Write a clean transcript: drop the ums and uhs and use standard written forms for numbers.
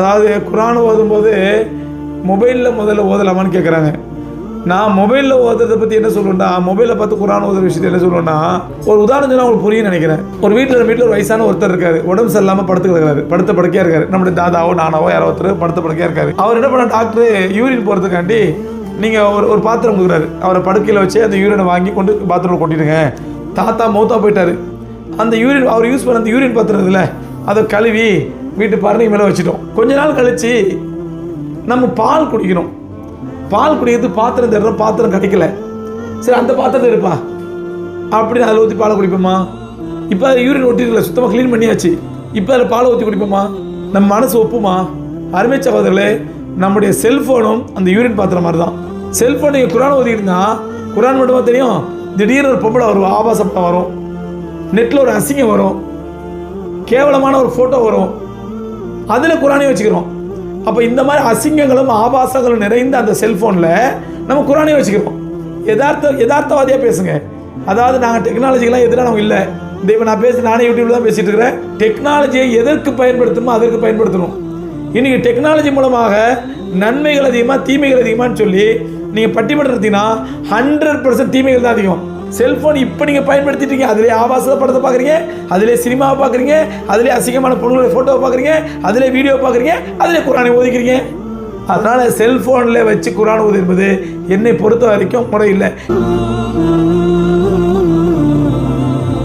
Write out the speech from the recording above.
அதாவது குரான் ஓதும்போது மொபைலில் முதல்ல ஓதலாமான்னு கேட்குறாங்க. நான் மொபைலில் ஓதுறதை பற்றி என்ன சொல்லுவேன்னா, மொபைலில் பார்த்து குரான் ஓதுற விஷயத்தை என்ன சொல்லுவேன்னா, ஒரு உதாரணம் சொன்னால் உங்களுக்கு புரியும் நினைக்கிறேன். ஒரு வீட்டில் ஒரு வயசான ஒருத்தர் இருக்காரு, உடம்பு சரியில்லாமல் படுத்துக்கிறாரு, படுத்த படுக்கையாக இருக்காரு. நம்முடைய தாதாவோ நானாவோ யாரோ ஒருத்தர் படுத்த படுக்கையாக இருக்காரு. அவர் என்ன பண்ண, டாக்டர் யூரின் போகிறதுக்காண்டி நீங்கள் ஒரு பாத்திரம் கொடுக்குறாரு. அவரை படுக்கையில் வச்சு அந்த யூரினை வாங்கி கொண்டு பாத்ரூமில் கொட்டிடுங்க. தாத்தா மௌத்தா போயிட்டாரு. அந்த யூரின் அவர் யூஸ் பண்ண அந்த யூரின் பாத்திரம் இருக்குல்ல, அதை கழுவி வீட்டு பரணி மேலே வச்சுட்டோம். கொஞ்ச நாள் கழித்து நம்ம பால் குடிக்கணும். பால் குடிக்கிறது பாத்திரம் தர்றோம், பாத்திரம் கிடைக்கல. சரி, அந்த பாத்திரத்தை எடுப்பா அப்படின்னு அதில் ஊற்றி பாலை குடிப்போமா? இப்போ அதை யூரின் ஒட்டிருக்கல, சுத்தமாக க்ளீன் பண்ணியாச்சு. இப்போ அதில் பாலை ஊற்றி குடிப்போமா? நம்ம மனசு ஒப்புமா? அருமை சகோதரர்களே, நம்முடைய செல்ஃபோனும் அந்த யூரின் பாத்திரம் மாதிரி தான். செல்ஃபோன் நீங்கள் குரான் ஓதிக்கிட்டுனா குரான் மட்டுமா தெரியும், திடீர்னு ஒரு பொம்பளை வரும், ஆபாசப்படம் வரும், நெட்டில் ஒரு அசிங்கம் வரும், கேவலமான ஒரு ஃபோட்டோ வரும், அதில் குரானே வச்சுக்கிறோம். அப்போ இந்த மாதிரி அசிங்கங்களும் ஆபாசங்களும் நிறைந்த அந்த செல்ஃபோனில் நம்ம குரானே வச்சுக்கிறோம். யதார்த்தவாதியாக பேசுங்க. அதாவது நாங்கள் டெக்னாலஜிக்கெலாம் எதிரானவங்க இல்லை. இப்போ நான் நானே யூடியூப்ல தான் பேசிகிட்டு இருக்கிறேன். டெக்னாலஜியை எதற்கு பயன்படுத்தணுமோ அதற்கு பயன்படுத்தணும். இன்றைக்கி டெக்னாலஜி மூலமாக நன்மைகள் அதிகமாக தீமைகள் அதிகமானு சொல்லி நீங்கள் பட்டிமன்றத்தினா 100% தீமைகள் தான் அதிகம். செல்ஃபோன் இப்போ நீங்கள் பயன்படுத்திட்டீங்க, அதிலே ஆபாச படத்தை பார்க்குறீங்க, அதிலே சினிமாவை பார்க்குறீங்க, அதிலே அசிங்கமான பொருள்களை ஃபோட்டோவை பார்க்குறீங்க, அதிலே வீடியோ பார்க்குறீங்க, அதிலே குரானை ஓதிக்கிறீங்க. அதனால் செல்ஃபோனில் வச்சு குரான் ஓது என்பது என்னை பொறுத்த வரைக்கும் முறை இல்லை.